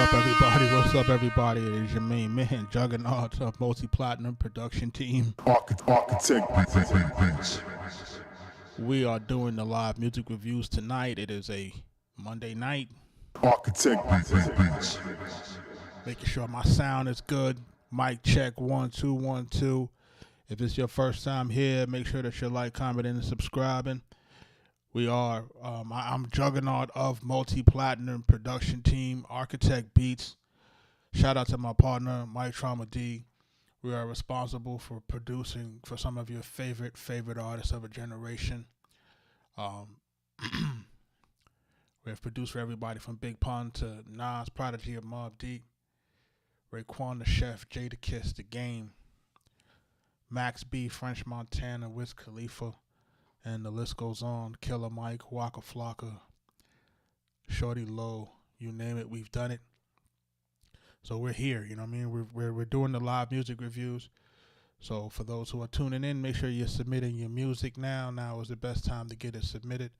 up, everybody? What's up, everybody? It is your main man, Juggernaut of Multi-Platinum Production Team. Arkatech Beatz. We are doing the live music reviews tonight. It is a Monday night. Arkatech Beatz. Making sure my sound is good. Mic check 1 2 1 2. If it's your first time here, make sure that you're like, commenting, and subscribing. We are, I'm Juggernaut of Multi-Platinum Production Team, Arkatech Beatz. Shout out to my partner, Mike Trauma D. We are responsible for producing for some of your favorite artists of a generation. We have produced for everybody from Big Pun to Nas, Prodigy of Mobb Deep, Raekwon the Chef, Jada Kiss, The Game, Max B, French Montana, Wiz Khalifa, and the list goes on. Killer Mike, Waka Flocka, Shorty Low, you name it, we've done it. So we're here, you know what I mean? We're doing the live music reviews. So for those who are tuning in, make sure you're submitting your music now. Now is the best time to get it submitted.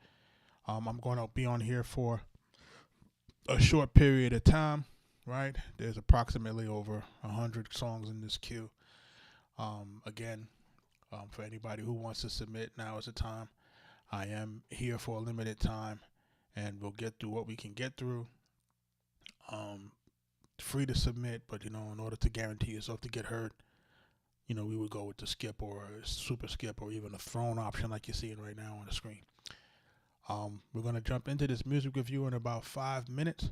I'm going to be on here for a short period of time, right? There's approximately over 100 songs in this queue. For anybody who wants to submit, now is the time. I am here for a limited time, and we'll get through what we can get through. Free to submit, but in order to guarantee yourself to get heard, we would go with the skip or a super skip or even a throne option like you're seeing right now on the screen. We're going to jump into this music review in about 5 minutes.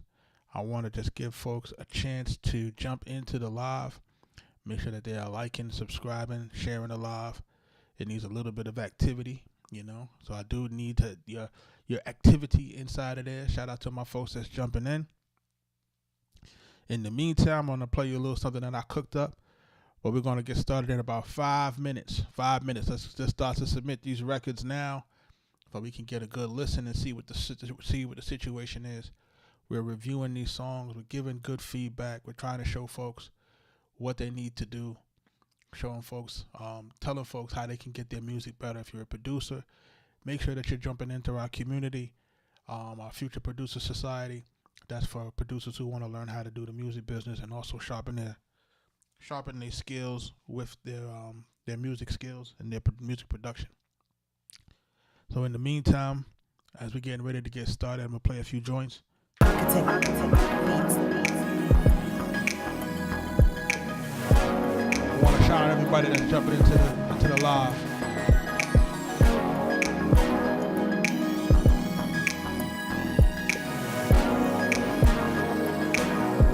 I want to just give folks a chance to jump into the live. Make sure that they are liking, subscribing, sharing the live. It needs a little bit of activity, so I do need your activity inside of there. Shout out to my folks that's jumping in. In the meantime, I'm going to play you a little something that I cooked up, but we're going to get started in about 5 minutes. 5 minutes. Let's just start to submit these records now so we can get a good listen and see what the situation is. We're reviewing these songs. We're giving good feedback. We're trying to show folks what they need to do. Showing folks, telling folks how they can get their music better. If you're a producer, make sure that you're jumping into our community, our Future Producer Society. That's for producers who want to learn how to do the music business and also sharpen their skills with their music skills and their music production. So in the meantime, as we're getting ready to get started, I'm gonna play a few joints. Arkatech Beatz. I want to shout out everybody that's jumping into the live.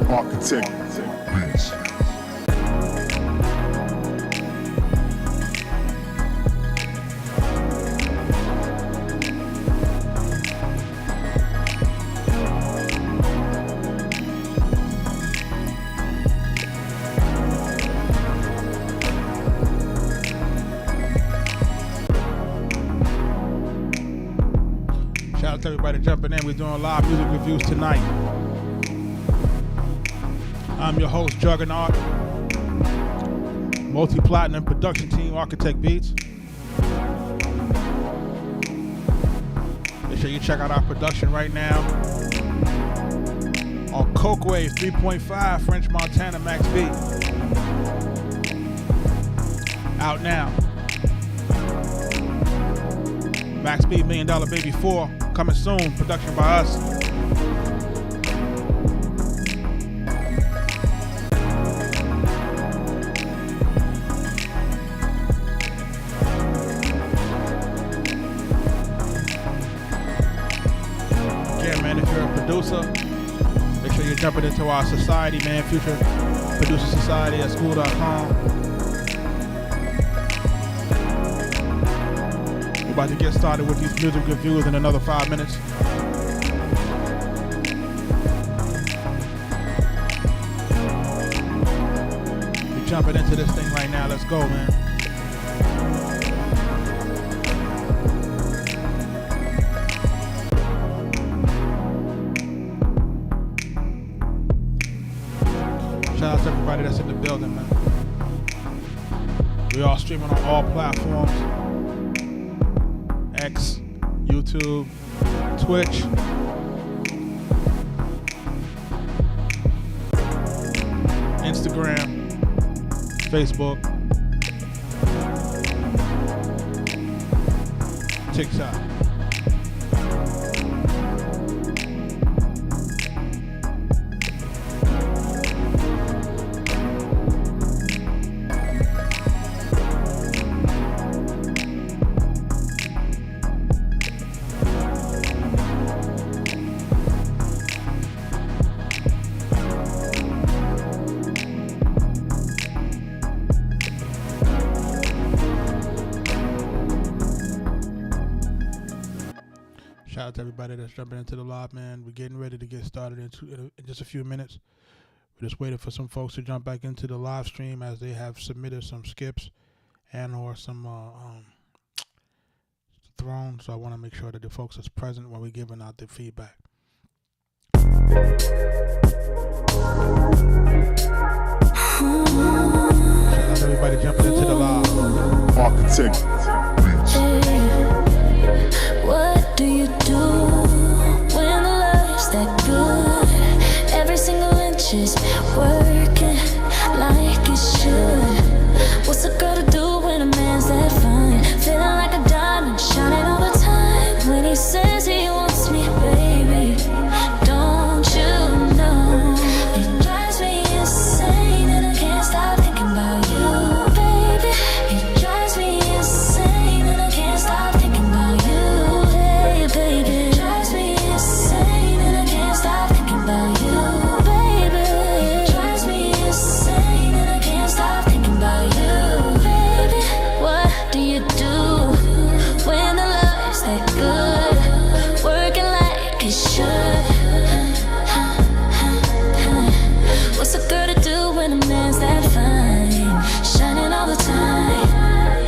Arkatech Beatz. Shout out to everybody jumping in. We're doing live music reviews tonight. I'm your host, Juggernaut, Multi-Platinum Production Team, Arkatech Beatz. Make sure you check out our production right now on Coke Wave 3.5, French Montana, Max B. Out now. Max B, $1 Million Baby 4, coming soon, production by us. Producer, make sure you're jumping into our society, man. Future Producer Society at school.com. We're about to get started with these music reviews in another 5 minutes. We're jumping into this thing right now. Let's go, man. Shout out to everybody that's in the building, man. We are streaming on all platforms. X, YouTube, Twitch. Instagram, Facebook, TikTok. Shout out to everybody that's jumping into the live, man. We're getting ready to get started in just a few minutes. We're just waiting for some folks to jump back into the live stream as they have submitted some skips and or some thrown. So I want to make sure that the folks that's present when we're giving out the feedback. Shout out to everybody jumping into the live. Arkatech Beatz. What do you do when the love's that good? Every single inch is working like it should. What's a girl to do when a man's that fine? Feeling like a diamond, shining all the time. When he says he wants me, baby, don't you know? It drives me insane and I can't stop thinking about you, baby. It drives me insane and I can't stop thinking about you. Baby, it drives me insane and I can't stop thinking about you, baby. It drives me insane and I can't stop thinking about you, baby. What do you do when the love's that good, working like it should? What's a girl to do when a man's that fine, shining all the time?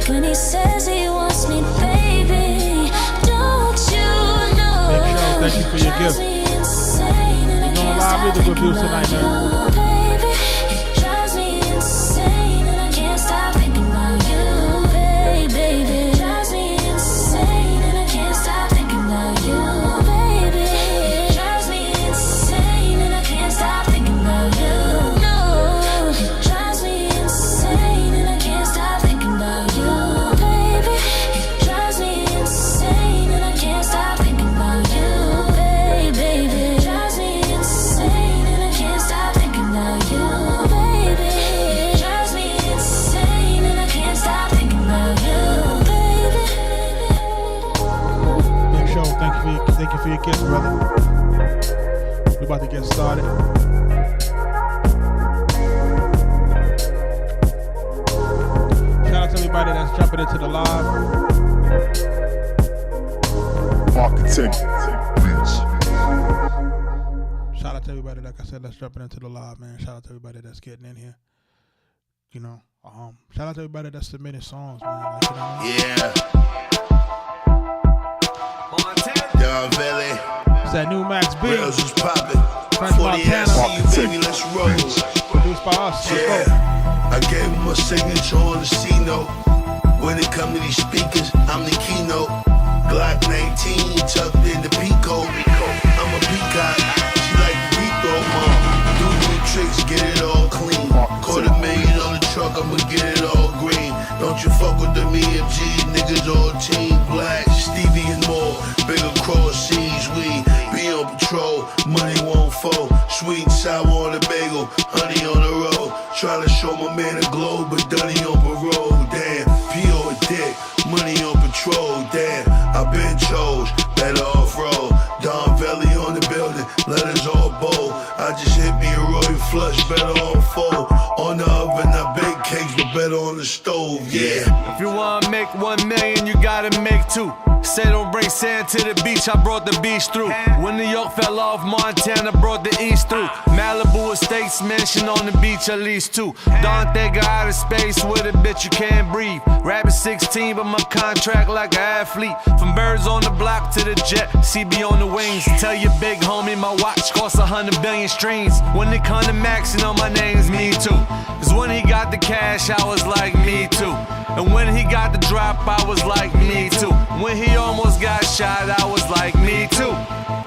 When he says he wants me, baby, don't you know? Thank you for your gift. You're doing live music reviews tonight, man. Baby, it drives me insane and I can't stop thinking about you, baby. It drives me insane and I can't stop thinking about you, baby. It drives me insane and I can't stop thinking about you. No, it drives me insane and I can't stop thinking about you, baby. It drives me insane and I can't stop thinking about you, baby. It drives me insane and I can't stop thinking about you, baby. It drives me insane and I can't stop thinking about you, baby. Big Show, thank you for your gift, brother. We're about to get started. Shout out to everybody that's jumping into the live. Arkatech Beatz. Shout out to everybody, like I said, that's jumping into the live, man. Shout out to everybody that's getting in here. You know, shout out to everybody that's submitting songs, man. Like, you know, Yeah. Don Valley. it's that new Max B. Rails is poppin'. French 40 Montana. see you, baby, let's roll. Produced by us. Let's go. Yeah. I gave him a signature on the C-note. When it come to these speakers, I'm the keynote. Glock 19 tucked in the Pico. I'm a peacock. She like the deep throat, mom. Do new tricks, get it all clean. $250,000 on the truck, I'ma get it all green. Don't you fuck with the EMG, niggas all team black. Stevie and more, bigger cross seas, we be on patrol. Money won't fold, sweet and sour on the bagel, honey on the road. Try to show my man a glow, but Dunny on parole. Damn, P.O. a dick, money on patrol. Damn, I been chose, better off road. Don Valley on the building, letters all bold. I just hit me a royal flush, better on fold. On the oven, I bake cakes, but better on the stove, yeah. If you wanna make 1 million, you gotta make 2. Say don't bring sand to the beach, I brought the beach through. When New York fell off, Montana brought the east through. Malibu estates, mansion on the beach, at least 2. Don't think of outer space with a bitch you can't breathe. Rapping 16, but my contract like an athlete. From birds on the block to the jet, CB on the wings. Tell your big homie my watch costs 100 billion streams. When it come to maxing on my name's me too. Cause when he got the cash, I was like me too. And when he got the drop, I was like me too. When he almost got shot, I was like me too.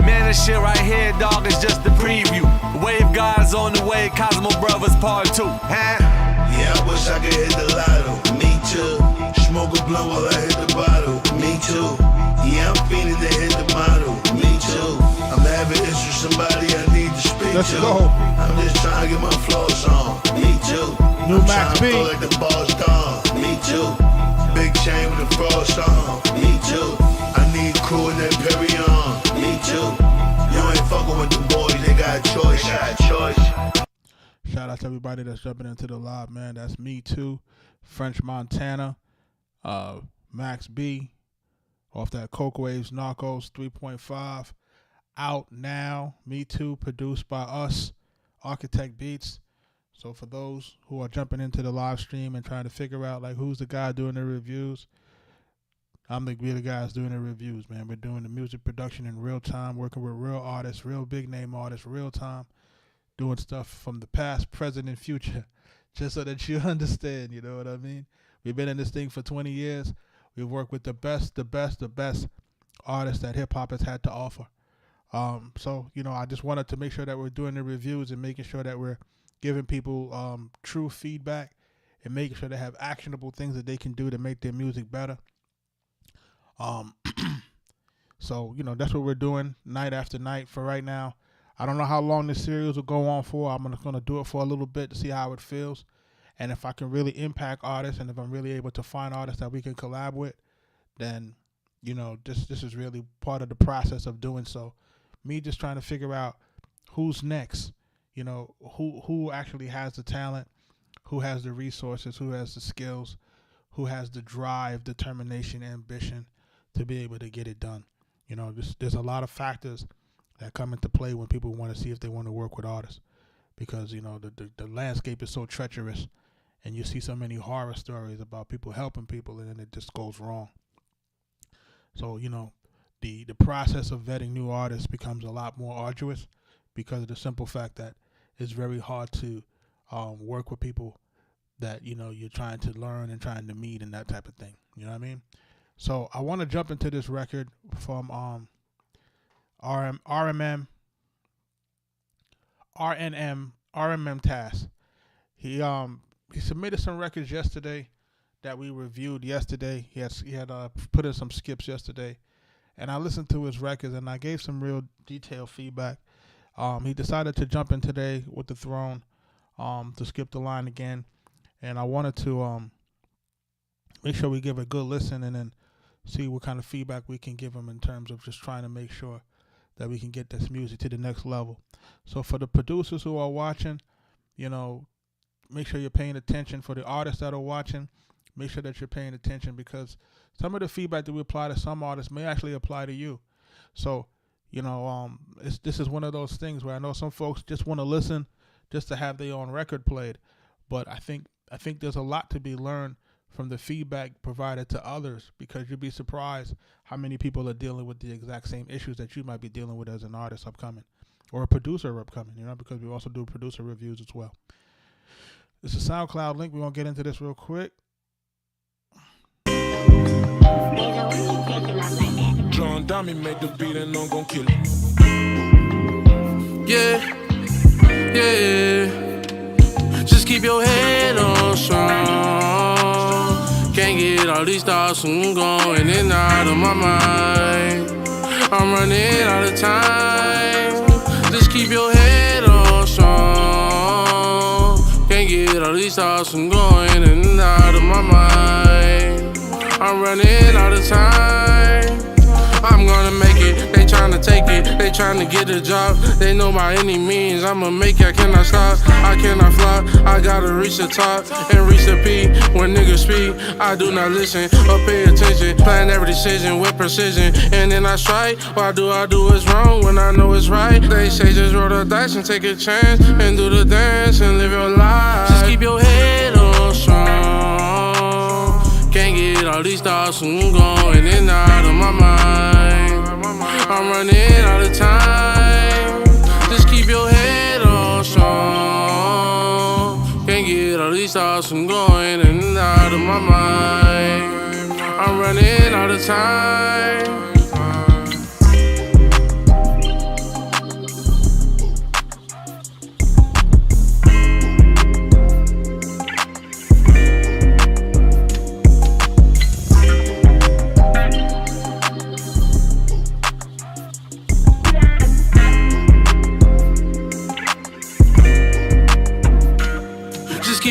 Man, this shit right here, dog, is just a preview. Wave God's Brothers on the way, Cosmo Brothers Part 2. Huh? Yeah, I wish I could hit the lotto. Me too. Smoke a blunt while I hit the bottle. Me too. Yeah, I'm feeling to hit the model. Me too. I'm having issues with somebody I need to speak Let's to. go. I'm just trying to get my flows on. Me too. New I'm Max trying to B. feel like the ball star. Me too. Big chain with the frost on. Me too. I need crew in that Perry on. Me too. You ain't fucking with the boys, they got a choice. Shout out to everybody that's jumping into the live, man. That's Me Too, French Montana, Max B, off that Coke Waves Narcos 3.5. Out now. Me Too, produced by us, Arkatech Beatz. So for those who are jumping into the live stream and trying to figure out like who's the guy doing the reviews, we're the guys doing the reviews, man. We're doing the music production in real time, working with real artists, real big name artists, real time, doing stuff from the past, present, and future, just so that you understand, you know what I mean? We've been in this thing for 20 years. We've worked with the best artists that hip-hop has had to offer. So, you know, I just wanted to make sure that we're doing the reviews and making sure that we're giving people true feedback and making sure they have actionable things that they can do to make their music better. So, you know, that's what we're doing night after night for right now. I don't know how long this series will go on for. I'm going to do it for a little bit to see how it feels. And if I can really impact artists and if I'm really able to find artists that we can collab with, then, you know, this is really part of the process of doing so. Me just trying to figure out who's next, you know, who actually has the talent, who has the resources, who has the skills, who has the drive, determination, ambition to be able to get it done. You know, there's a lot of factors that come into play when people want to see if they want to work with artists, because, you know, the landscape is so treacherous and you see so many horror stories about people helping people and then it just goes wrong. So, you know, the process of vetting new artists becomes a lot more arduous because of the simple fact that it's very hard to work with people that, you know, you're trying to learn and trying to meet and that type of thing. You know what I mean? So I want to jump into this record from RNM Task. He submitted some records yesterday that we reviewed yesterday. He had put in some skips yesterday, and I listened to his records and I gave some real detailed feedback. He decided to jump in today with the Throne to skip the line again, and I wanted to make sure we give a good listen and then see what kind of feedback we can give him in terms of just trying to make sure that we can get this music to the next level. So for the producers who are watching, you know, make sure you're paying attention. For the artists that are watching, make sure that you're paying attention, because some of the feedback that we apply to some artists may actually apply to you. So, you know, this is one of those things where I know some folks just want to listen just to have their own record played, but I think there's a lot to be learned from the feedback provided to others, because you'd be surprised how many people are dealing with the exact same issues that you might be dealing with as an artist upcoming or a producer upcoming, you know, because we also do producer reviews as well. It's a SoundCloud link. We're going to get into this real quick. John Dummy made the beat and I'm gon' kill it. Yeah. Just keep your head on strong. Can't get all these thoughts from going in and out of my mind. I'm running out of time. Just keep your head on strong. Can't get all these thoughts from going in and out of my mind. I'm running out of time. I'm gonna make it, they tryna take it, they tryna get a job. They know by any means I'ma make it, I cannot stop, I cannot fly. I gotta reach the top and reach the peak. When niggas speak, I do not listen or pay attention. Plan every decision with precision, and then I strike. Why do I do what's wrong when I know it's right? They say just roll the dice and take a chance and do the dance and live your life. Just keep your head on strong. Can't get all these thoughts from going in and out of my mind. I'm running out of time. Just keep your head on strong. Can't get all these thoughts from going in and out of my mind. I'm running out of time.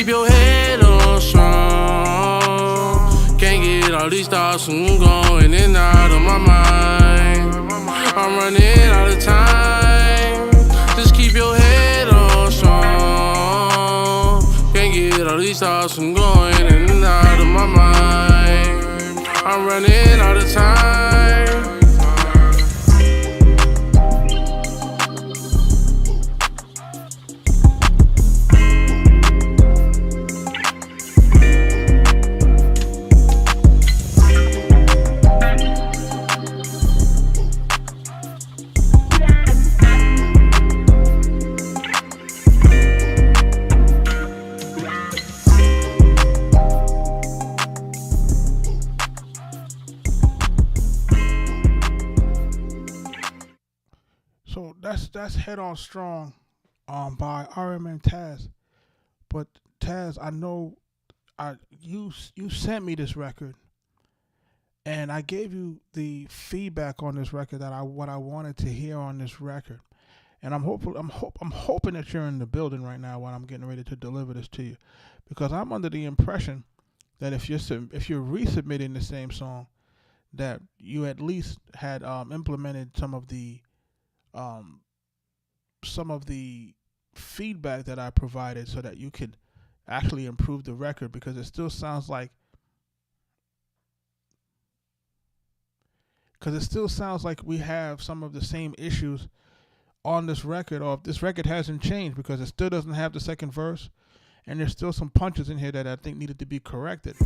Just keep your head on strong. Can't get all these thoughts from going in and out of my mind. I'm running out of time. Just keep your head on strong. Can't get all these thoughts from going in and out of my mind. I'm running out of time. So that's Head On Strong by RM and Taz. But Taz, I know you sent me this record, and I gave you the feedback on this record that what I wanted to hear on this record. And I'm hoping that you're in the building right now while I'm getting ready to deliver this to you, because I'm under the impression that if you're resubmitting the same song, that you at least had implemented some of the feedback that I provided so that you could actually improve the record, because it still sounds like we have some of the same issues on this record, or if this record hasn't changed, because it still doesn't have the second verse, and there's still some punches in here that I think needed to be corrected.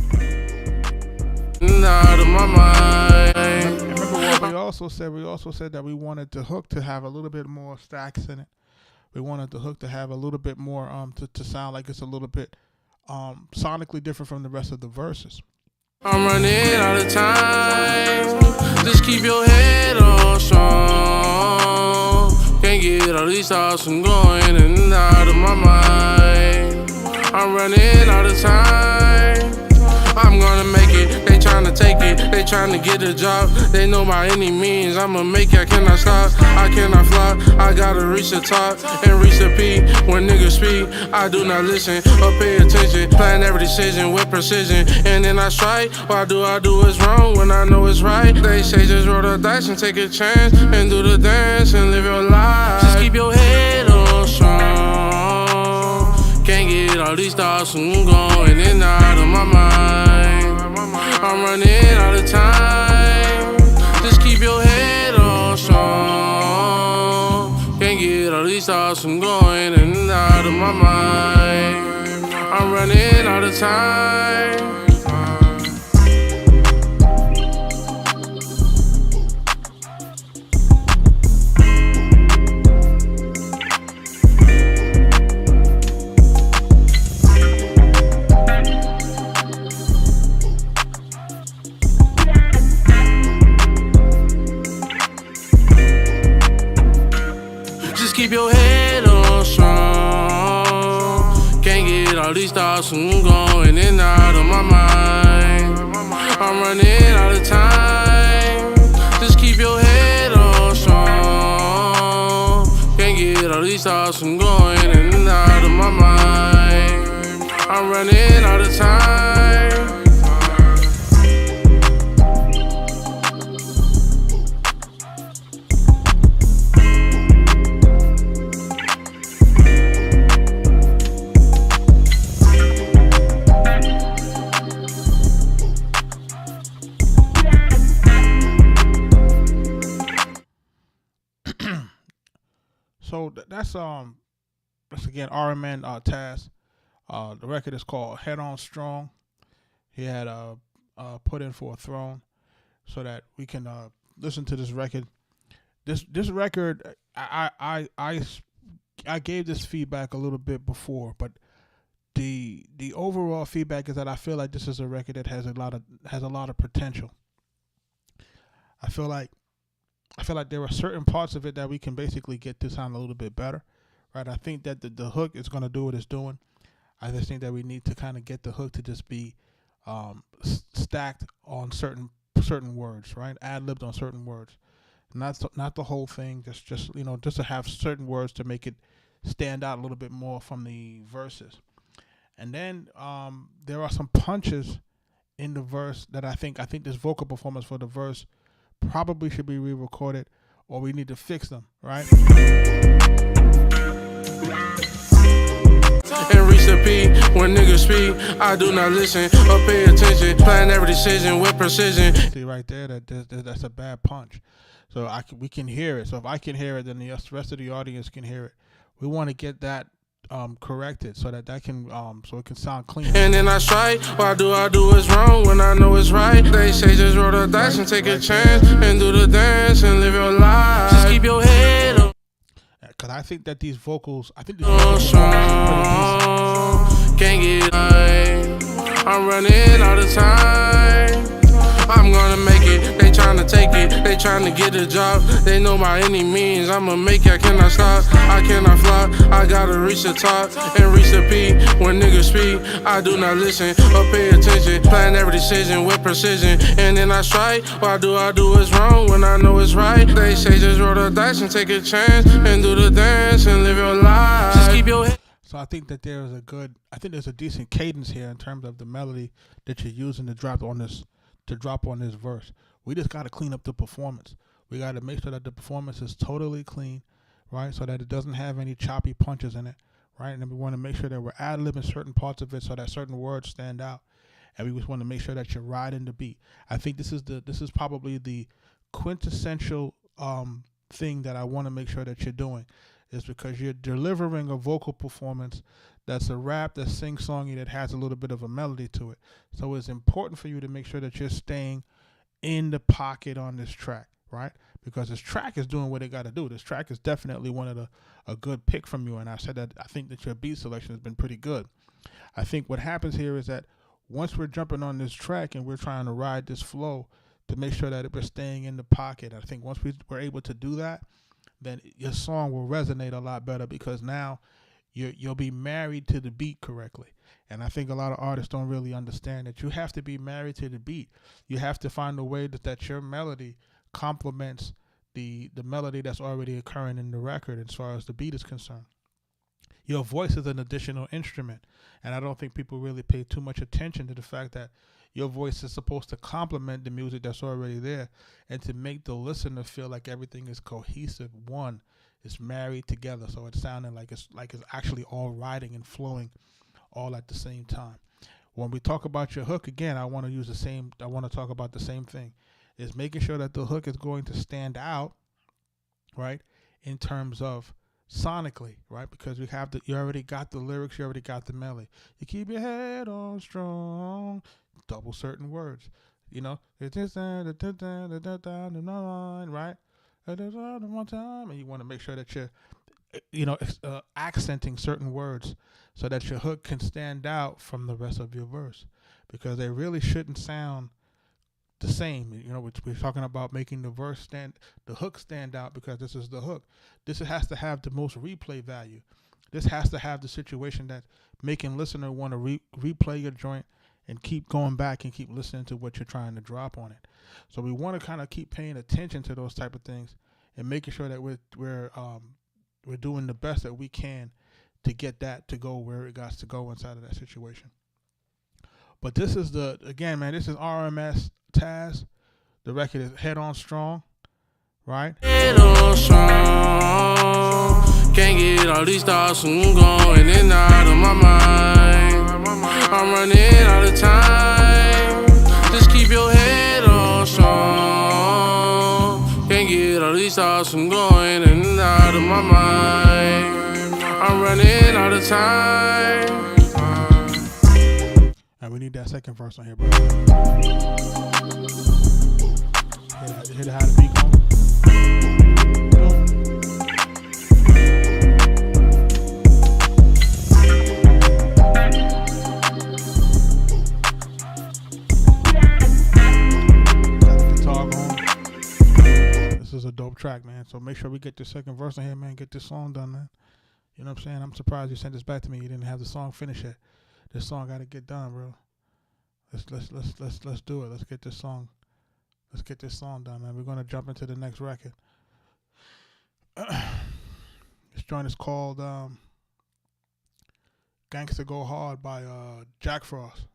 Out of my mind. And remember what we also said that we wanted the hook to have a little bit more stacks in it. We wanted the hook to have a little bit more to sound like it's a little bit sonically different from the rest of the verses. I'm running out of time. Just keep your head on strong. Can't get all these thoughts from going in and out of my mind. I'm running out of time. I'm gonna make it, they tryna take it, they tryna get a job. They know by any means I'ma make it, I cannot stop, I cannot fly. I gotta reach the top and reach the peak. When niggas speak, I do not listen or pay attention. Plan every decision with precision, and then I strike. Why do I do what's wrong when I know it's right? They say just roll the dice and take a chance, and do the dance and live your life. Just keep your head on strong. Can't get all these thoughts from going in and out of my mind. I'm running out of time. Just keep your head on strong. Can't get all these thoughts from going in and out of my mind. I'm running out of time. Keep your head on strong. Can't get all these thoughts from going in and out of my mind. I'm running out of time. Just keep your head on strong. Can't get all these thoughts from going in and out of my mind. I'm running out of time. So that's again RMN Taz. The record is called Head On Strong. He had put in for a throne so that we can listen to this record. This record, I gave this feedback a little bit before, but the overall feedback is that I feel like this is a record that has a lot of potential. I feel like there are certain parts of it that we can basically get to sound a little bit better, right? I think that the hook is going to do what it's doing. I just think that we need to kind of get the hook to just be stacked on certain words, right? Ad-libbed on certain words, not the whole thing. Just to have certain words to make it stand out a little bit more from the verses. And then there are some punches in the verse that I think this vocal performance for the verse probably should be re-recorded, or we need to fix them, right? And reach the peak when niggas speak. I do not listen or pay attention. Plan every decision with precision. See right there, that's a bad punch. So we can hear it. So if I can hear it, then the rest of the audience can hear it. We want to get that corrected so that can so it can sound clean. And then I strike. Why do I do what's wrong when I know it's right? They say just roll the dice and take a chance and do the dance and live your life. Just keep your head up. Because I think that these vocals, Can't get I'm running out of time. I'm gonna make it. They tryna take it. They tryna get a job. They know by any means I'ma make it. I cannot stop. I cannot fly. I gotta reach the top and reach the peak. When niggas speak, I do not listen or pay attention. Plan every decision with precision. And then I strike. Why do I do what's wrong when I know it's right? They say just roll the dice and take a chance and do the dance and live your life. Just keep your head. So I think that there's a decent cadence here in terms of the melody that you're using to drop on this verse. We just got to clean up the performance. We got to make sure that the performance is totally clean, right? So that it doesn't have any choppy punches in it, right? And then we want to make sure that we're ad-libbing certain parts of it so that certain words stand out. And we just want to make sure that you're riding the beat. I think this is probably the quintessential thing that I want to make sure that you're doing, is because you're delivering a vocal performance that's a rap, that's sing-songy, that has a little bit of a melody to it. So it's important for you to make sure that you're staying in the pocket on this track, right? Because this track is doing what it got to do. This track is definitely one of a good pick from you, and I said that I think that your beat selection has been pretty good. I think what happens here is that once we're jumping on this track and we're trying to ride this flow to make sure that we're staying in the pocket, I think once we're able to do that, then your song will resonate a lot better, because now you'll be married to the beat correctly. And I think a lot of artists don't really understand that you have to be married to the beat. You have to find a way that your melody complements the melody that's already occurring in the record as far as the beat is concerned. Your voice is an additional instrument, and I don't think people really pay too much attention to the fact that your voice is supposed to complement the music that's already there and to make the listener feel like everything is cohesive. One is married together, so it's sounding like it's actually all riding and flowing all at the same time. When we talk about your hook, again, I want to talk about the same thing. Is making sure that the hook is going to stand out, right, in terms of sonically, right? Because you already got the lyrics, you already got the melody. You keep your head on strong, double certain words, right? One time, and you want to make sure that you're, accenting certain words so that your hook can stand out from the rest of your verse, because they really shouldn't sound the same. We're talking about making the hook stand out, because this is the hook. This has to have the most replay value. This has to have the situation that making listener want to replay your joint and keep going back and keep listening to what you're trying to drop on it. So we want to kind of keep paying attention to those type of things and making sure that we're doing the best that we can to get that to go where it got to go inside of that situation. But this is this is RMS Taz. The record is Head On Strong, right? Head on strong. Can't get all these thoughts from going in and out of my mind. I'm running out of time. Just keep your head on strong. Can't get all these thoughts from going in and out of my mind. I'm running out of time. And we need that second verse on here, bro. Hit how the beat going. Got the guitar going. This is a dope track, man. So make sure we get the second verse on here, man. Get this song done, man. You know what I'm saying? I'm surprised you sent this back to me. You didn't have the song finished yet. This song got to get done, bro. Let's do it. Let's get this song done, man. We're gonna jump into the next record. This joint is called Gangsta Go Hard by Jack Frost.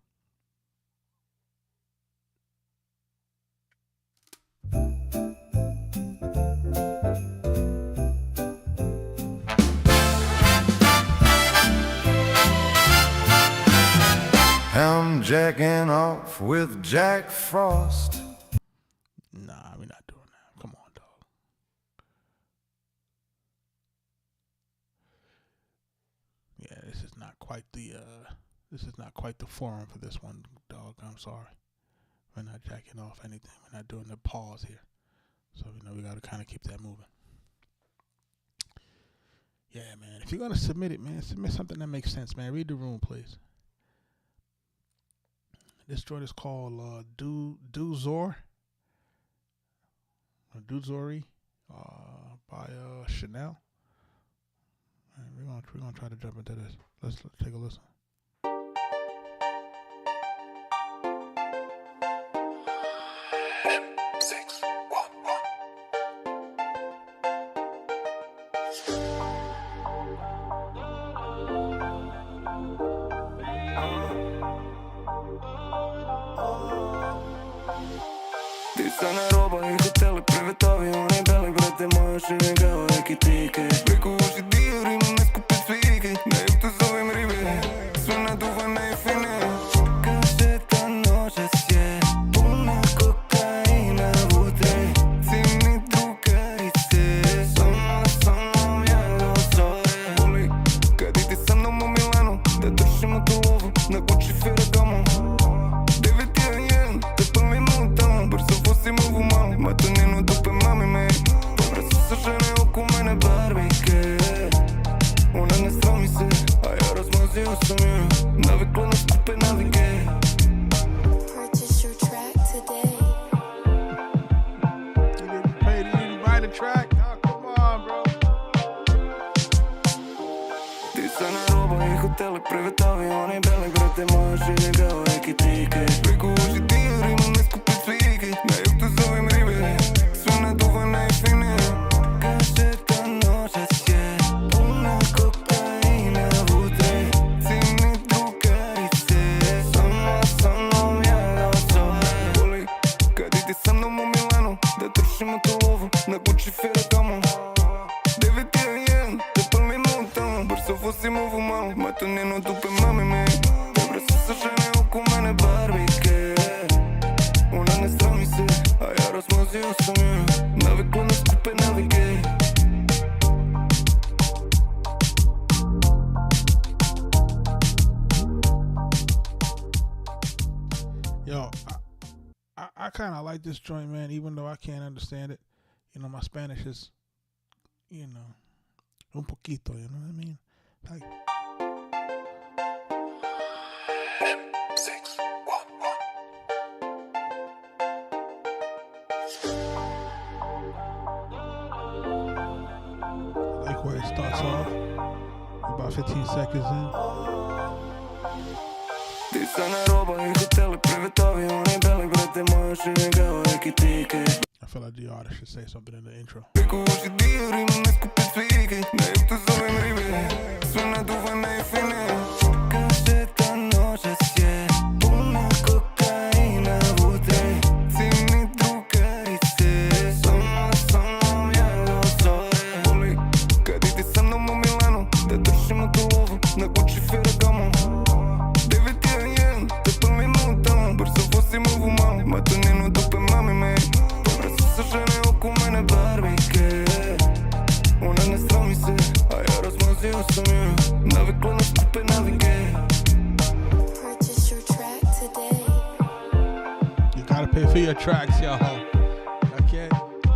I'm jacking off with Jack Frost. Nah, we're not doing that. Come on, dog. Yeah, this is not quite the forum for this one, dog. I'm sorry. We're not jacking off anything. We're not doing the pause here. So, we got to kind of keep that moving. Yeah, man. If you're going to submit it, man, submit something that makes sense, man. Read the room, please. This joint is called Duzori by Chanel. And we're gonna try to jump into this. Let's take a listen. Ti sana roba i hoteli, privetovi, oni beli, brate, moja šivega, neki tike. Preko uši diori, ne skupi cvike, na jug tu zovem ribe, sve naduvane i fine. Kažeta noćas je puna kokaina vutre, cimni drugarice, sa mnom ja do zore. Voli, kad idi sa mnom u Milanu, da držimo tu lovu, na Gucci Ferragamo. 911, te pali mutamo, brzo vozim ovu malu, matoninu dupe mami me. Dobra su sa žene oko mene barbike, ona ne srami se, a ja razmazio sam je, navikla na skupe navike. Purchase your track today. You didn't pay, you didn't buy the track? Oh, come on, bro. Ti sana roba i hoteli, privetovi, oni beli, brate, moja šivega, neki tike. Preko uši diori, ne skupi cvike, na jug tu zovem ribe, sve naduvane i fine. Kažeta noćas je puna kokaina vutre, cimni drugarice, sa mnom ja do zore. Voli, kad idi sa mnom u Milanu, da držimo tu lovu, na Gucci Ferragamo. 911, te pali mutamo, brzo vozim ovu malu, matoninu dupe mami me. Dobra su sa žene oko mene barbike, ona ne srami se, a ja razmazio sam je, navikla na skupe navike. Yo, I kind of like this joint, man, even though I can't understand it. My Spanish is, un poquito, you know what I mean? Like, I like where it starts off. About 15 seconds in. Ti sana roba i hoteli, privetovi, oni beli, brate, moja šivega, neki tike. I feel like the artist should say something in the intro. Preko uši diori, ne skupi cvike, na jug tu zovem ribe, sve naduvane i fine. Kažeta noćas je puna kokaina vutre, cimni drugarice, sa mnom ja do zore. Voli, kad idi sa mnom u Milanu, da držimo tu lovu, na Gucci Ferragamo. 911, te pali mutamo, brzo vozim ovu malu, matoninu dupe mami me. Dobra su sa žene oko mene barbike, ona ne srami se, a ja razmazio sam je, navikla na skupe navike. Purchase your track today. You gotta pay for your tracks, y'all.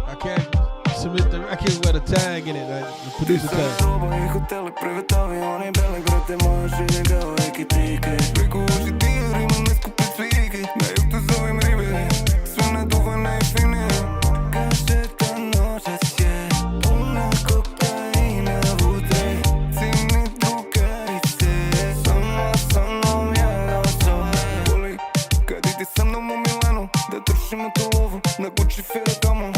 I can't submit the record with a tag in it, like the producer tag. Roba i hoteli, privetovi, oni beli, brate, moja šivega, neki tike. Preko uši diori, ne skupi cvike, na jug tu zovem ribe, sve naduvane i fine. Kažeta noćas je puna kokaina vutre, cimni drugarice, sa mnom ja do zore. Voli, kad idi sa mnom u Milanu, da držimo tu lovu, na Gucci Ferragamo.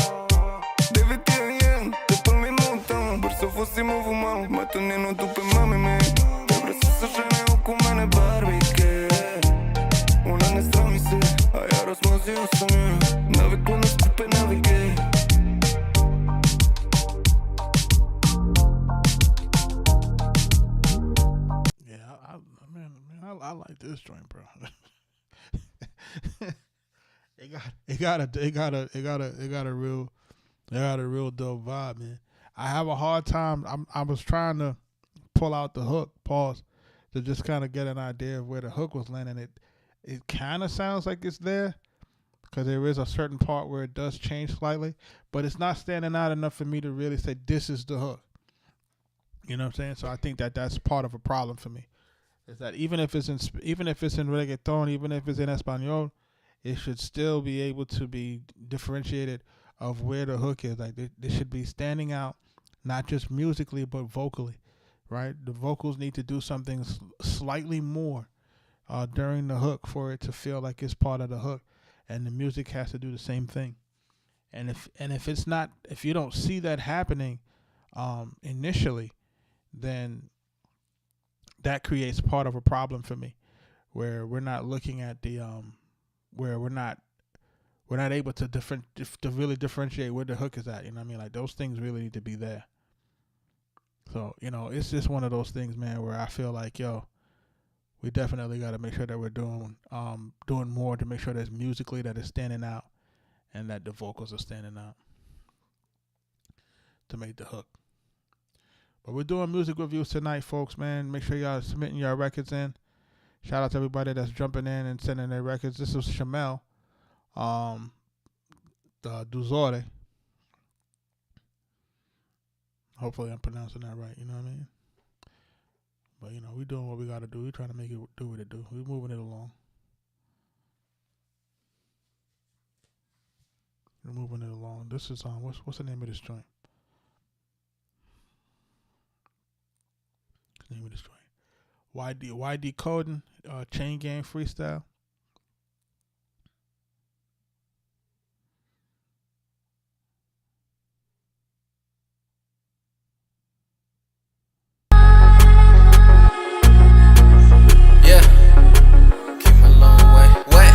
911, te pali mutamo, brzo vozim ovu malu, matoninu dupe mami me. Dobra su sa žene samia. Nawykła na skupę navigate. Yeah, I like this joint, bro. it got a real dope vibe, man. I have a hard time. I was trying to pull out the hook, pause, to just kind of get an idea of where the hook was landing. It kind of sounds like it's there because there is a certain part where it does change slightly, but it's not standing out enough for me to really say this is the hook. You know what I'm saying? So I think that's part of a problem for me. Is that even if it's in reggaeton, even if it's in Espanol, it should still be able to be differentiated of where the hook is. Like they should be standing out, not just musically but vocally, right? The vocals need to do something slightly more during the hook for it to feel like it's part of the hook, and the music has to do the same thing. And if you don't see that happening initially, then that creates part of a problem for me, where we're not looking at the where we're not able to really differentiate where the hook is at. You know what I mean? Like those things really need to be there. So it's just one of those things, man, where I feel like we definitely got to make sure that we're doing more to make sure that musically that it's standing out and that the vocals are standing out to make the hook. But we're doing music reviews tonight, folks, man. Make sure y'all submitting your records in. Shout out to everybody that's jumping in and sending their records. This is Shamel, the Duzore. Hopefully I'm pronouncing that right, you know what I mean? But, we're doing what we got to do. We're trying to make it do what it do. We're moving it along. This is, what's the name of this joint? Name of this joint. YD Coding, Chain Gang Freestyle. Yeah, came a long way. What?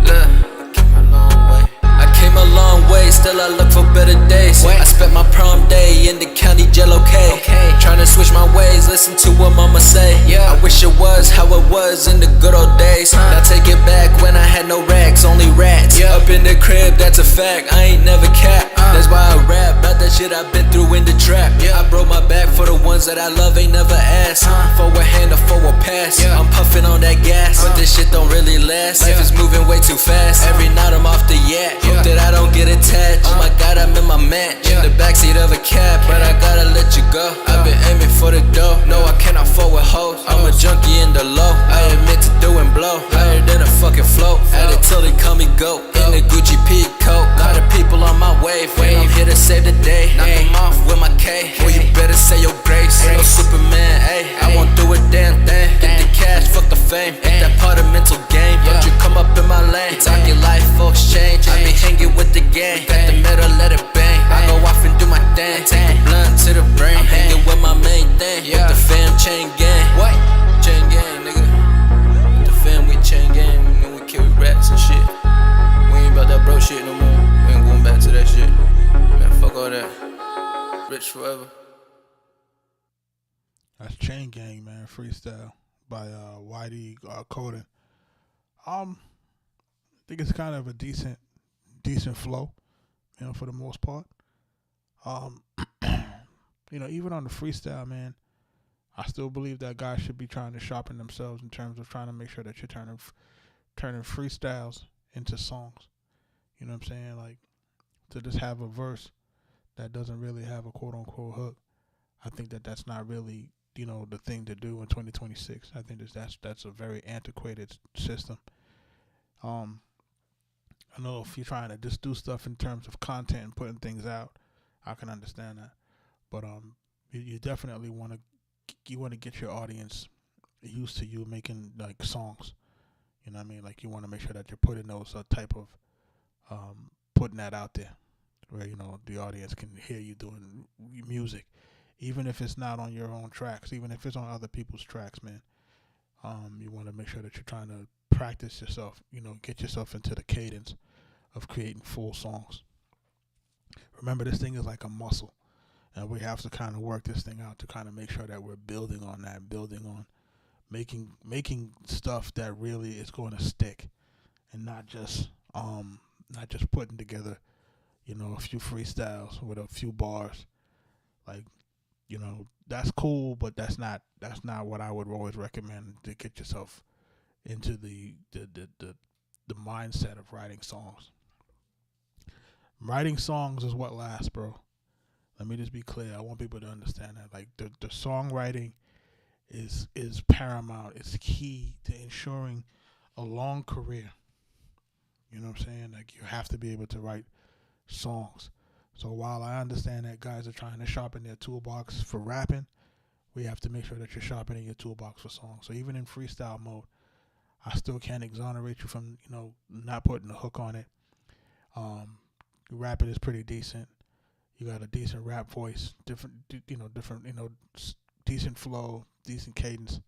Look, came a long way. I came a long way, still I look for better days. I spent my prom day in the county jail, okay. Tryna switch my ways, listen to what mama say. I wish it was how it was in the good old days. Now take it back when I had no rags, only rats. Up in the crib, that's a fact, I ain't never capped. That's why I rap about that shit I've been through in the trap. I broke my back for the ones that I love, ain't never asked. Forward hand or forward pass, I'm puffing on that gas, but this shit don't really last. Life is moving way too fast, every night I'm off the yak. Hope that I don't get attached, oh my god I'm in my match. In the backseat of a cab, but I gotta let you go. I've been aiming for the dough, no I cannot afford with hoes. I'm a junkie in the low, I admit to doing blow. Higher than a fucking float, at it till they call me GOAT. In the Gucci peak coat, lot of people on my wave. I'm here to save the day, knock them off with my K. Boy, you better say your grace, ain't no Superman, ayy. I won't do a damn thing, get the cash, fuck the fame. Ain't that part of mental game, don't you come up in my lane. Talking life, folks change, I be hanging with the gang. Got the metal, let it bang, I go off and do my thing. Take a blunt to the brain, I'm hanging with my main thing. With the fam, chain gang. What? Chain gang, nigga. With the fam, we chain gang, and we kill rats and shit. We ain't about that bro shit no more, we ain't going back to that shit. Man, fuck all that. Rich forever. That's Chain Gang, man. Freestyle by YD Coding. I think it's kind of a decent flow, for the most part. Even on the freestyle, man, I still believe that guys should be trying to sharpen themselves in terms of trying to make sure that you're turning freestyles into songs. You know what I'm saying? Like, to just have a verse that doesn't really have a quote-unquote hook, I think that's not really, the thing to do in 2026. I think that's a very antiquated system. I know if you're trying to just do stuff in terms of content and putting things out, I can understand that. But you definitely want to get your audience used to you making like songs. You know what I mean? Like, you want to make sure that you're putting those type of putting that out there, where the audience can hear you doing music, even if it's not on your own tracks, even if it's on other people's tracks, man. You want to make sure that you're trying to practice yourself, get yourself into the cadence of creating full songs. Remember, this thing is like a muscle, and we have to kind of work this thing out to kind of make sure that we're building on that, building on making stuff that really is going to stick, and not just putting together, a few freestyles with a few bars. Like, that's cool, but that's not what I would always recommend to get yourself into the mindset of writing songs. Writing songs is what lasts, bro. Let me just be clear. I want people to understand that. Like, the songwriting is paramount. It's key to ensuring a long career. You know what I'm saying? Like, you have to be able to write songs. So while I understand that guys are trying to sharpen their toolbox for rapping, we have to make sure that you're sharpening your toolbox for songs. So even in freestyle mode, I still can't exonerate you from, not putting a hook on it. Rapping is pretty decent. You got a decent rap voice, decent flow, decent cadence.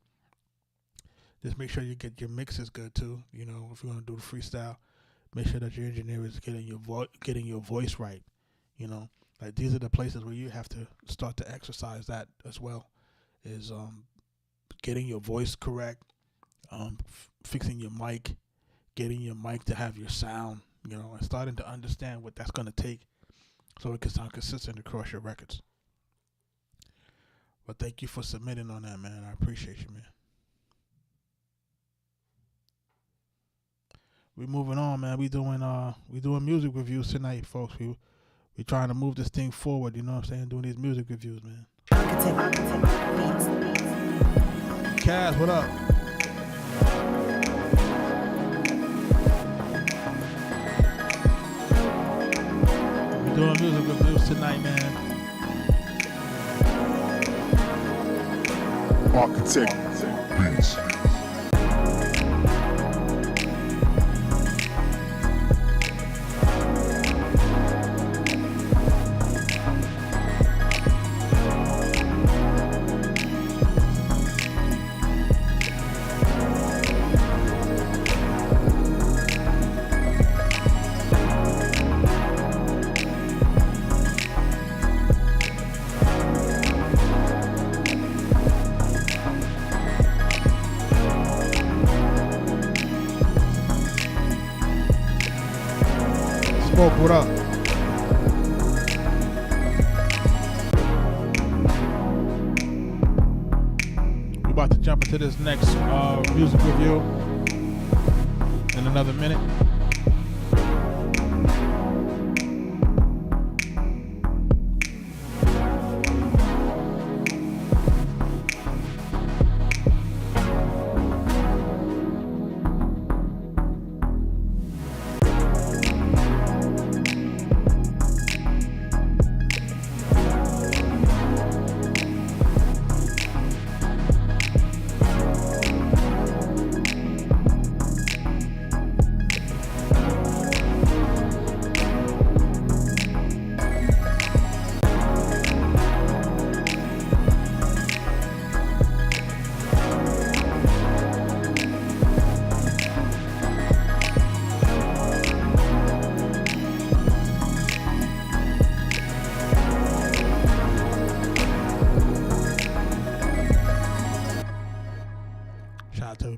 Just make sure you get your mixes good too. If you're gonna do the freestyle, make sure that your engineer is getting your voice right. Like, these are the places where you have to start to exercise that as well. Is getting your voice correct, fixing your mic, getting your mic to have your sound, and starting to understand what that's going to take so it can sound consistent across your records. But thank you for submitting on that, man. I appreciate you, man. We moving on, man. We doing music reviews tonight, folks. We trying to move this thing forward, you know what I'm saying? Doing these music reviews, man. Arkatech Beatz. Kaz, what up? We doing music reviews tonight, man. Arkatech Beatz. Smoke, what up? We're about to jump into this next music review in another minute.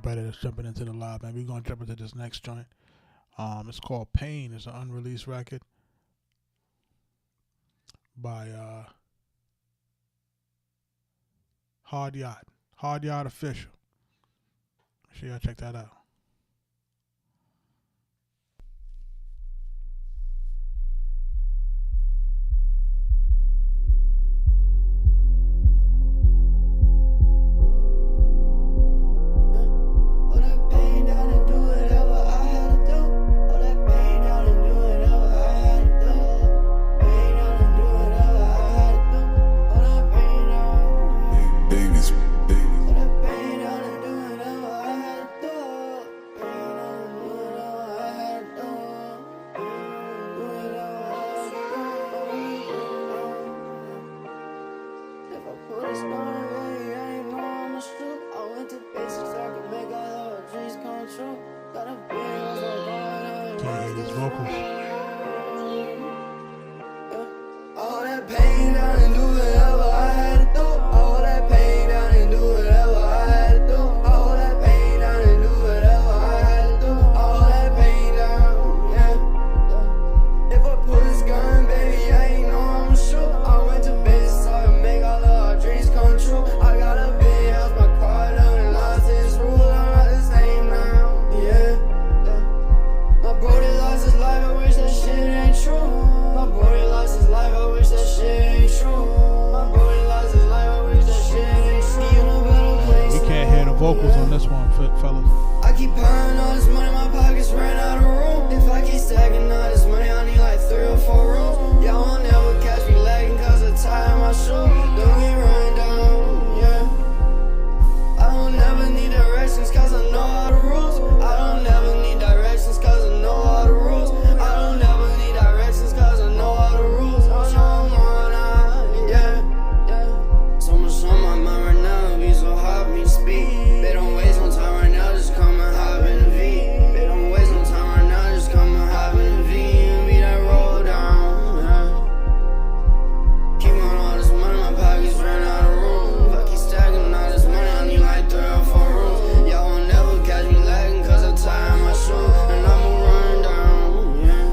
That's jumping into the live, man. We're gonna jump into this next joint. It's called Pain. It's an unreleased record by Hard Yacht Official. Make sure y'all check that out. vocals on this one, fellas. I keep piling all this money, my pockets ran out of room. If I keep stacking all this money, I need like 3 or 4 rooms. Y'all won't never catch me lagging cause I tie my shoe. Don't get run down, yeah. I don't never need directions cause I know all the rules. I don't never need directions cause I know all the rules. I don't never need directions cause I know all the rules. I know I'm on out, yeah. So much on my mind right now, it'd be so hard for me to speak. They don't waste no time right now, just come and hop in the V. They don't waste no time right now, just come and hop in the V and beat that roll down, yeah. Keep on all this money, my pockets ran out of room. If I keep stacking all this money, I need like 3 or 4 rooms. Y'all won't never catch me lagging cause I tie my shoe. And I'ma run down, yeah.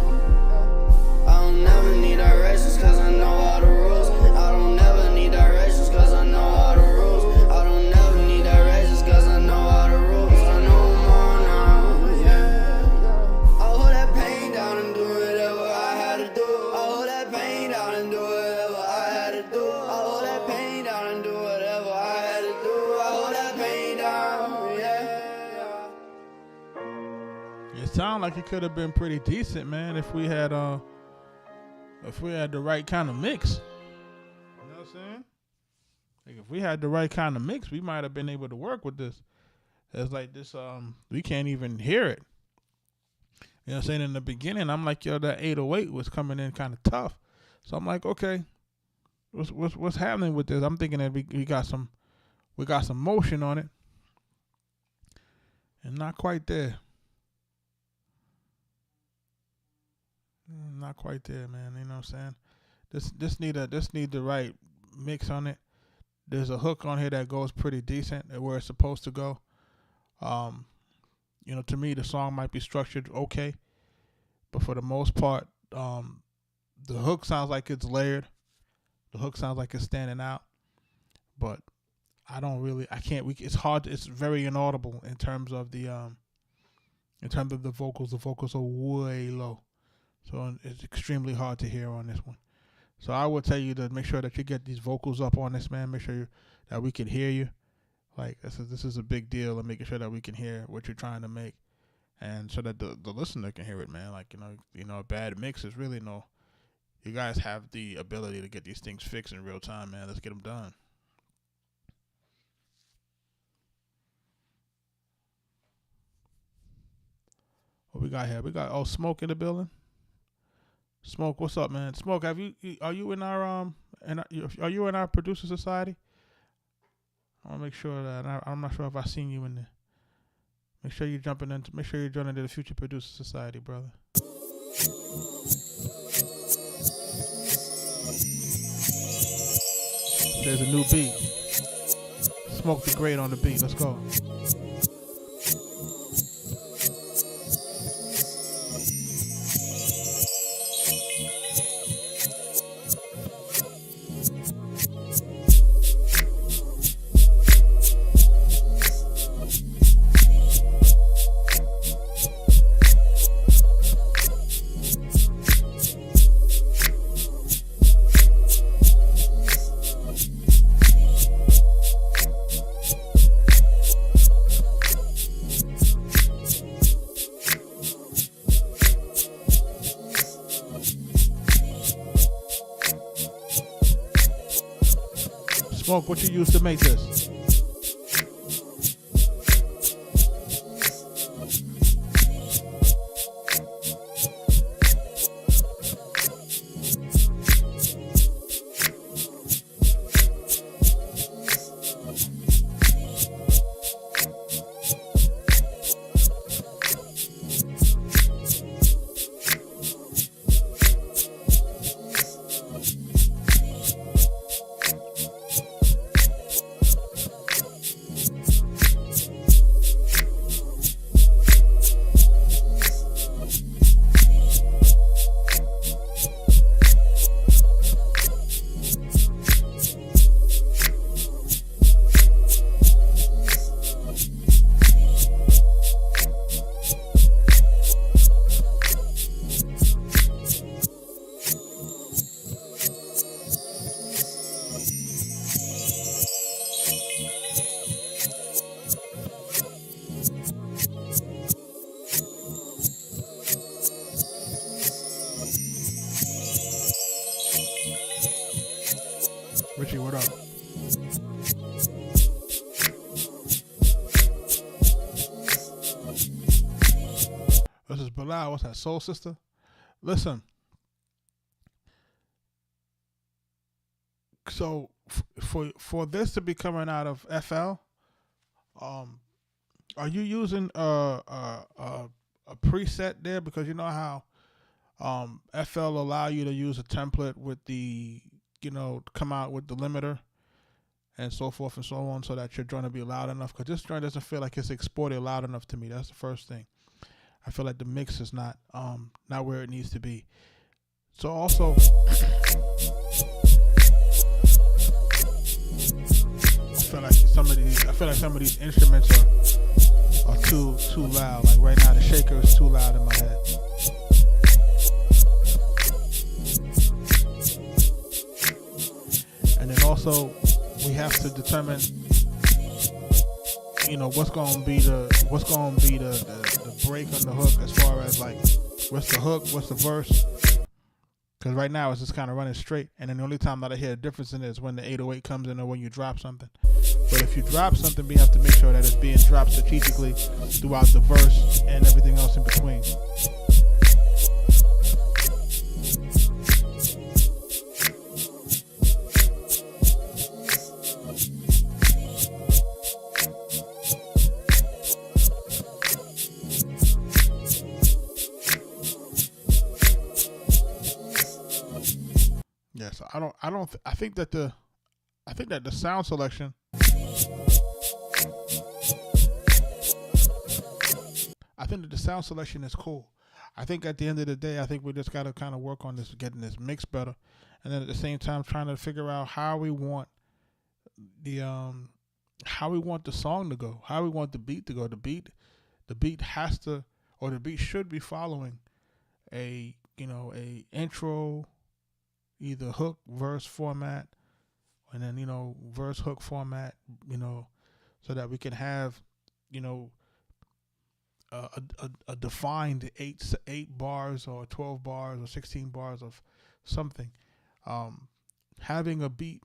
I don't never need directions cause I know all the rules. I don't never need directions cause I know all the rules. I don't never need directions cause I know all the rules. I know I'm on now, yeah. I'll hold that pain down and do whatever I had to do. I'll hold that pain down and do whatever I had to do. I'll hold that pain down and do whatever I had to do. I'll hold that pain down, yeah. It sounded like it could have been pretty decent, man, if we had the right kind of mix. You know what I'm saying? Like if we had the right kind of mix, we might have been able to work with this. It's like this, we can't even hear it. You know what I'm saying? In the beginning, I'm like, yo, that 808 was coming in kind of tough. So I'm like, okay, what's happening with this? I'm thinking that we got some motion on it, and not quite there. Not quite there, man. You know what I'm saying? This need the right mix on it. There's a hook on here that goes pretty decent at where it's supposed to go. You know, to me, the song might be structured okay, but for the most part, the hook sounds like it's layered. The hook sounds like it's standing out, but it's hard. It's very inaudible in terms of the vocals. The vocals are way low, so it's extremely hard to hear on this one. So I would tell you to make sure that you get these vocals up on this, man. Make sure that we can hear you. Like this is a big deal, and making sure that we can hear what you're trying to make, and so that the listener can hear it, man. Like a bad mix is really no. You guys have the ability to get these things fixed in real time, man. Let's get them done. What we got here? We got Smoke in the building. Smoke, what's up, man? Smoke, are you in our are you in our producer society? I want to make sure that I'm not sure if I've seen you in there. Make sure you're joining into the Future Producer Society, brother. There's a new beat. Smoke the Great on the beat. Let's go. Smoke, what you use to make this? Richie, what up? This is Bilal. What's that, Soul Sister? Listen. So for this to be coming out of FL, are you using a preset there? Because you know how FL allow you to use a template with the, come out with the limiter and so forth and so on, so that your joint will be loud enough. Because this joint doesn't feel like it's exported loud enough to me. That's the first thing. I feel like the mix is not where it needs to be. So also, I feel like some of these instruments are too loud. Like right now, the shaker is too loud in my head. And then also, we have to determine, what's going to be the break on the hook, as far as like what's the hook, what's the verse. Because right now it's just kind of running straight, and then the only time that I hear a difference in it is when the 808 comes in or when you drop something. But if you drop something, we have to make sure that it's being dropped strategically throughout the verse and everything else in between. Yes, I think that the sound selection, is cool. I think at the end of the day, I think we just got to kind of work on this, getting this mix better, and then at the same time trying to figure out how we want the song to go, how we want the beat to go. The beat has to, or the beat should be following a intro, either hook verse format, and then verse hook format, so that we can have a defined 8 bars or 12 bars or 16 bars of something. Having a beat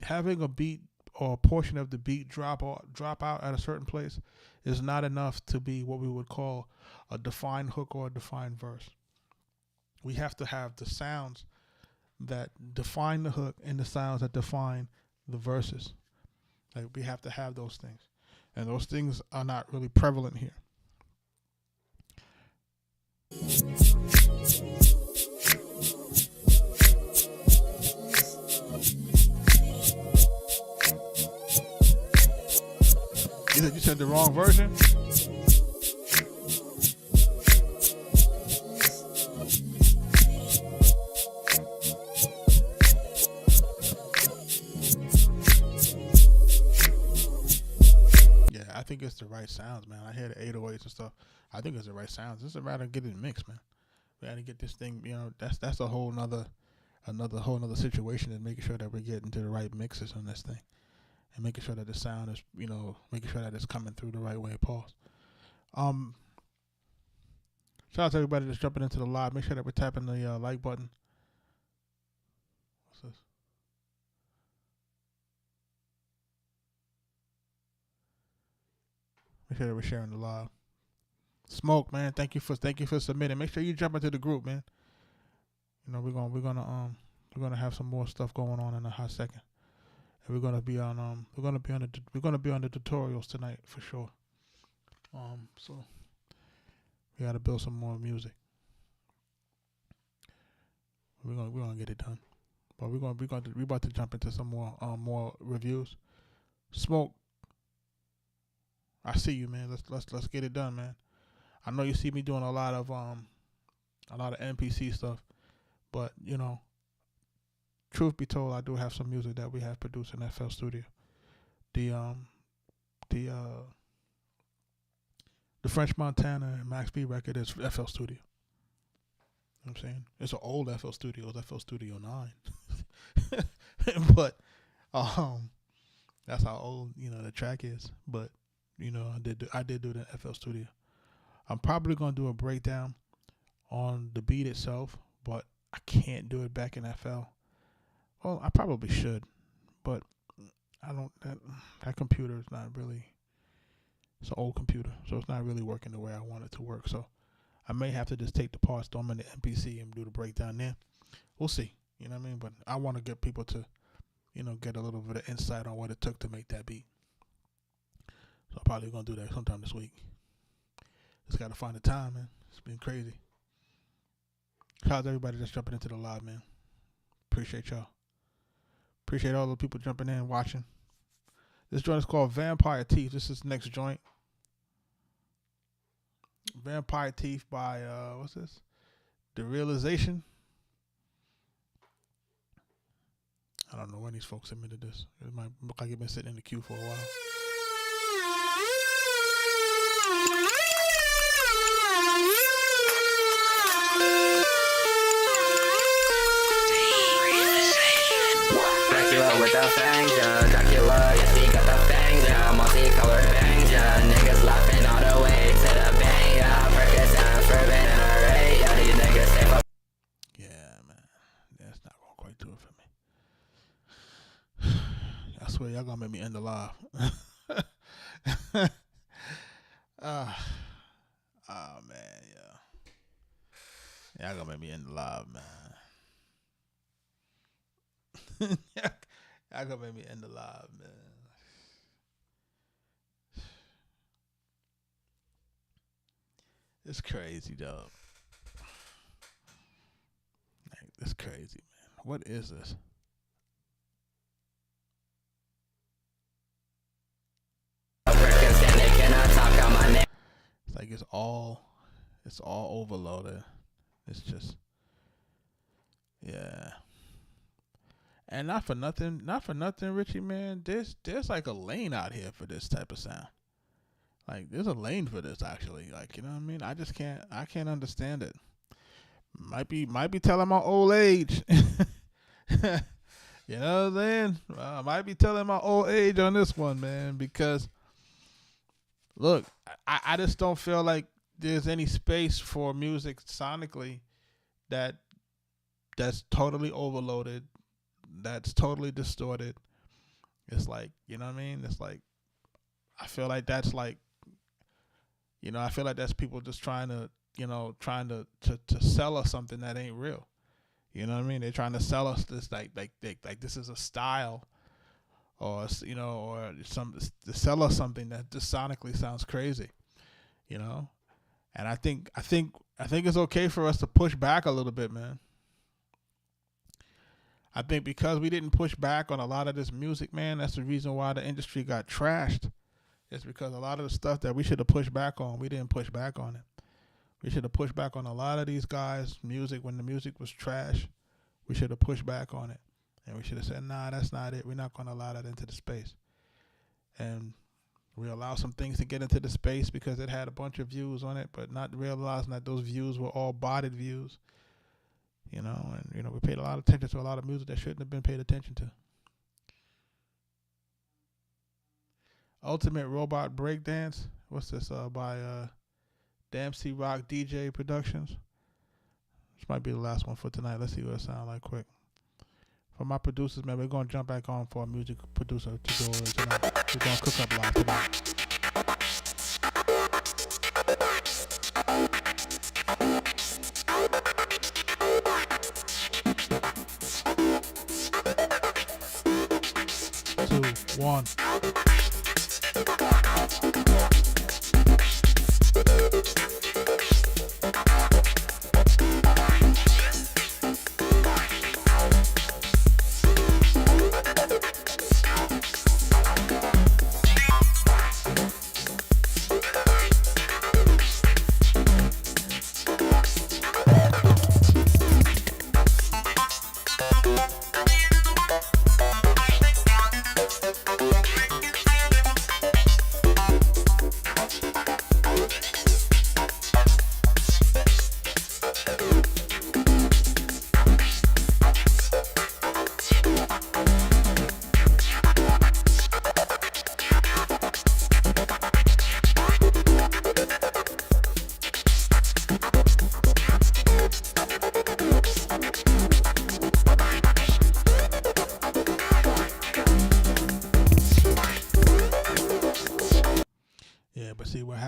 or a portion of the beat drop out at a certain place is not enough to be what we would call a defined hook or a defined verse. We have to have the sounds that define the hook and the sounds that define the verses. Like, we have to have those things, and those things are not really prevalent here. You said the wrong version? I think it's the right sounds, man. I hear the 808s and stuff. I think it's the right sounds. It's a matter of getting it mixed, man. We got to get this thing, that's a whole nother situation, and making sure that we're getting to the right mixes on this thing, and making sure that the sound is, making sure that it's coming through the right way. Pause. Shout out to everybody that's jumping into the live. Make sure that we're tapping the like button. What's this? Make sure that we're sharing the live. Smoke, man. Thank you for submitting. Make sure you jump into the group, man. We're gonna have some more stuff going on in a hot second, and we're gonna be on the tutorials tonight for sure. So we gotta build some more music. We're gonna get it done, but we about to jump into some more reviews. Smoke. I see you, man. Let's get it done, man. I know you see me doing a lot of NPC stuff, but truth be told, I do have some music that we have produced in FL Studio. The French Montana and Max B record is FL Studio. You know what I'm saying? It's an old FL Studio. It's FL Studio 9. But that's how old the track is. But I did do the FL Studio. I'm probably gonna do a breakdown on the beat itself, but I can't do it back in FL. Well, I probably should, but I don't that computer is not really. It's an old computer, so it's not really working the way I want it to work. So I may have to just take the parts, throw them in the MPC, and do the breakdown there. We'll see. You know what I mean? But I want to get people to, get a little bit of insight on what it took to make that beat. So I'm probably gonna do that sometime this week. Just gotta find the time, man. It's been crazy. Shout out to everybody that's jumping into the live, man. Appreciate y'all. Appreciate all the people jumping in, watching. This joint is called Vampire Teeth. This is the next joint. Vampire Teeth by, what's this? The Realization. I don't know when these folks submitted this. It might look like it's been sitting in the queue for a while. Dracula with the fangs, yeah. Dracula, yes, he got the fangs, yeah. Multicolored bangs, yeah. Niggas laughing all the way to the bank, yeah. Percocet, Fervent, and array, yeah. These niggas stay for. Yeah, man. That's not gonna quite do it for me. I swear, y'all gonna make me end the live. Oh, man, yeah. Y'all gonna make me end the live, man. Y'all gonna make me end the live, man. It's crazy, dog. Like, it's crazy, man. What is this? It's like it's all overloaded. It's just, yeah. And not for nothing, Richie, man. There's like a lane out here for this type of sound. Like there's a lane for this actually. Like, you know what I mean? I can't understand it. Might be telling my old age. You know what I'm saying? I might be telling my old age on this one, man, because look, I just don't feel like there's any space for music sonically that's totally overloaded, that's totally distorted. It's like, you know what I mean? It's like, I feel like that's like, I feel like that's people just trying to sell us something that ain't real. You know what I mean? They're trying to sell us this like this is a style, or or to sell us something that just sonically sounds crazy. And I think it's okay for us to push back a little bit, man. I think because we didn't push back on a lot of this music, man, that's the reason why the industry got trashed. It's because a lot of the stuff that we should have pushed back on, we didn't push back on it. We should have pushed back on a lot of these guys' music when the music was trash. We should have pushed back on it. And we should have said, nah, that's not it. We're not going to allow that into the space. And we allow some things to get into the space because it had a bunch of views on it, but not realizing that those views were all botted views. And we paid a lot of attention to a lot of music that shouldn't have been paid attention to. Ultimate Robot Breakdance. What's this? By Dempsey Rock DJ Productions. This might be the last one for tonight. Let's see what it sounds like quick. For my producers, man, we're going to jump back on for a music producer to go tonight. We're going to cook up live tonight. One.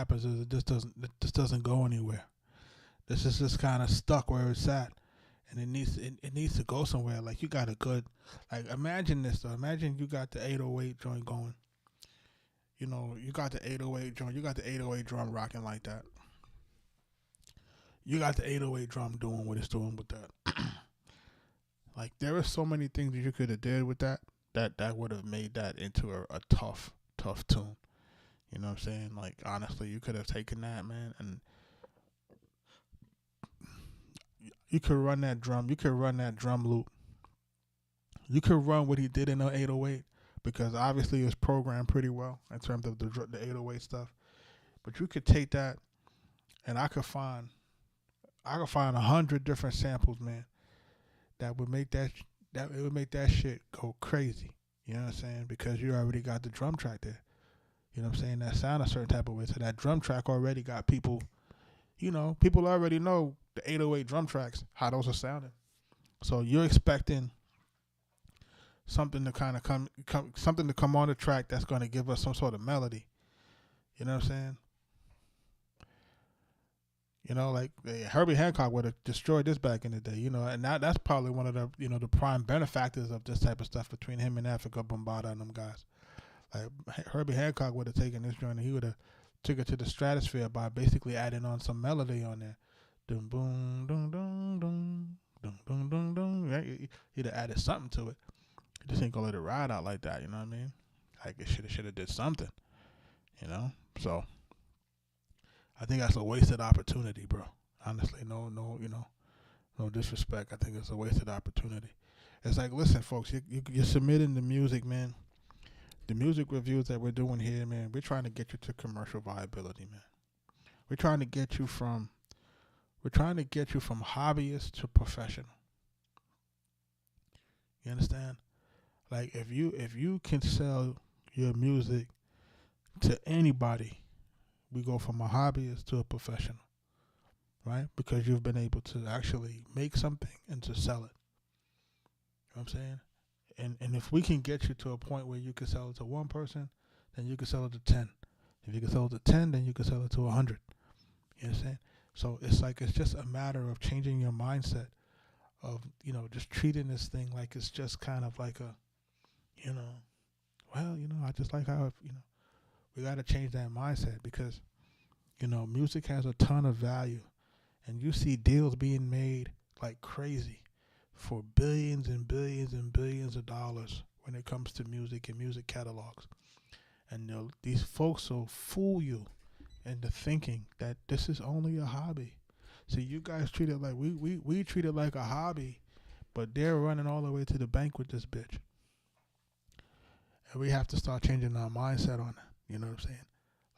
happens is it just doesn't go anywhere. This is just kind of stuck where it's at, and it needs to go somewhere. Like you got a good, like imagine this though. Imagine you got the 808 joint going. You know, you got the 808 joint. You got the 808 drum rocking like that. You got the 808 drum doing what it's doing with that. Like there are so many things that you could have did with that would have made that into a tough tune. You know what I'm saying? Like honestly, you could have taken that, man, and you could run that drum. You could run that drum loop. You could run what he did in the 808 because obviously it was programmed pretty well in terms of the 808 stuff. But you could take that, and I could find 100 different samples, man, that would make that shit go crazy. You know what I'm saying? Because you already got the drum track there. You know what I'm saying? That sound a certain type of way. So that drum track already got people, you know, people already know the 808 drum tracks, how those are sounding. So you're expecting something to kind of come on the track that's going to give us some sort of melody. You know what I'm saying? You know, like Herbie Hancock would have destroyed this back in the day, you know, and that's probably one of the, you know, the prime benefactors of this type of stuff between him and Africa Bambaataa and them guys. Like Herbie Hancock would have taken this joint and he would have took it to the stratosphere by basically adding on some melody on there. Dum boom dum dum dum dum dum dum dum. Right? He'd have added something to it. He just ain't gonna let it ride out like that, you know what I mean? Like it should have did something, you know? So I think that's a wasted opportunity, bro. Honestly, no, you know, no disrespect. I think it's a wasted opportunity. It's like, listen, folks, you're submitting the music, man. The music reviews that we're doing here, man, we're trying to get you to commercial viability, man. We're trying to get you from hobbyist to professional. You understand? Like if you can sell your music to anybody, we go from a hobbyist to a professional, right? Because you've been able to actually make something and to sell it. You know what I'm saying? And if we can get you to a point where you can sell it to one person, then you can sell it to 10. If you can sell it to 10, then you can sell it to 100. You know what I'm saying? So it's just a matter of changing your mindset of, you know, just treating this thing like it's just kind of like a, you know, well, you know, I just like how, you know, we got to change that mindset because, you know, music has a ton of value, and you see deals being made like crazy for billions and billions and billions of dollars when it comes to music and music catalogs. And you know, these folks will fool you into thinking that this is only a hobby. See, you guys treat it like we treat it like a hobby, but they're running all the way to the bank with this bitch. And we have to start changing our mindset on it. You know what I'm saying?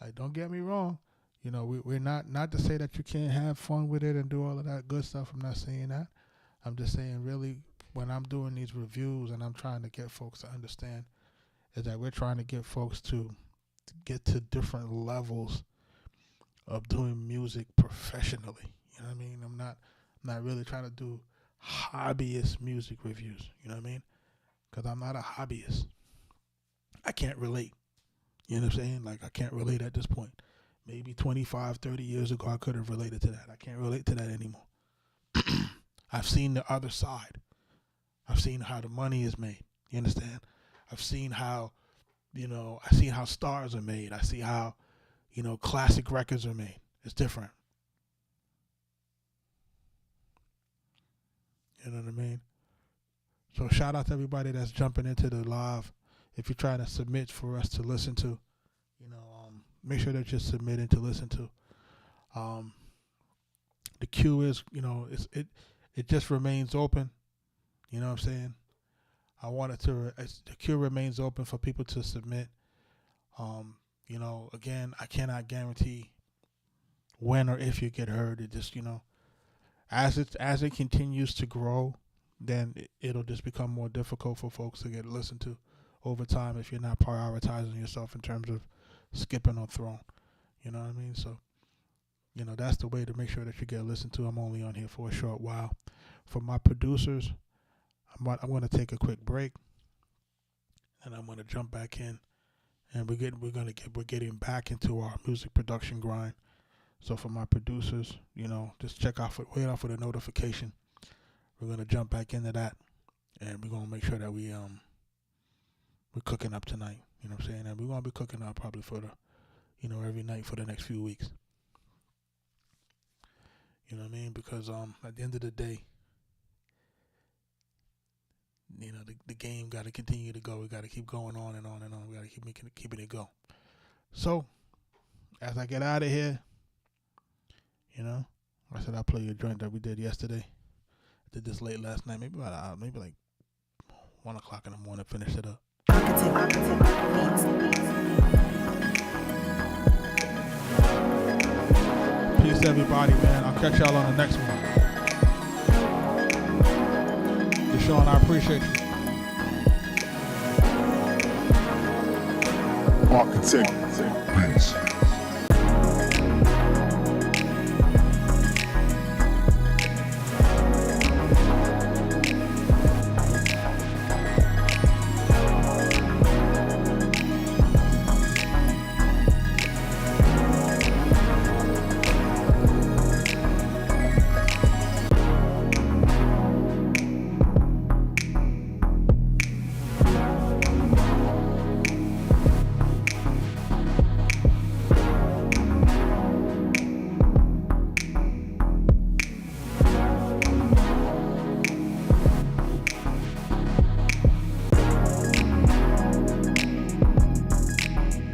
Like, don't get me wrong. You know, we're not to say that you can't have fun with it and do all of that good stuff. I'm not saying that. I'm just saying really when I'm doing these reviews and I'm trying to get folks to understand is that we're trying to get folks to get to different levels of doing music professionally. You know what I mean? I'm not really trying to do hobbyist music reviews. You know what I mean? Because I'm not a hobbyist. I can't relate. You know what I'm saying? Like, I can't relate at this point. Maybe 25, 30 years ago, I could have related to that. I can't relate to that anymore. I've seen the other side. I've seen how the money is made. You understand? I've seen how, you know, I see how stars are made. I see how, you know, classic records are made. It's different. You know what I mean? So shout out to everybody that's jumping into the live. If you're trying to submit for us to listen to, you know, make sure that you're submitting to listen to. The queue is, you know, it just remains open. You know what I'm saying? I wanted to, the queue remains open for people to submit. You know, again, I cannot guarantee when or if you get heard. It just, you know, as it continues to grow, then it'll just become more difficult for folks to get listened to over time if you're not prioritizing yourself in terms of skipping or throwing. You know what I mean? So, you know, that's the way to make sure that you get listened to. I'm only on here for a short while. For my producers, I'm going to take a quick break, and I'm going to jump back in and we're getting back into our music production grind. So for my producers, just wait out for the notification. We're gonna jump back into that, and we're gonna make sure that we're cooking up tonight. You know what I'm saying? And we're gonna be cooking up probably for every night for the next few weeks. You know what I mean? Because at the end of the day, the game got to continue to go. We got to keep going on and on and on. We got to keeping it go. So as I get out of here, I said I'll play your joint that we did yesterday. I did this late last night, maybe like 1 o'clock in the morning. Finished it up. Arkatech Beatz. Peace, everybody, man. I'll catch y'all on the next one. Deshaun, I appreciate you. Arkatech Beatz.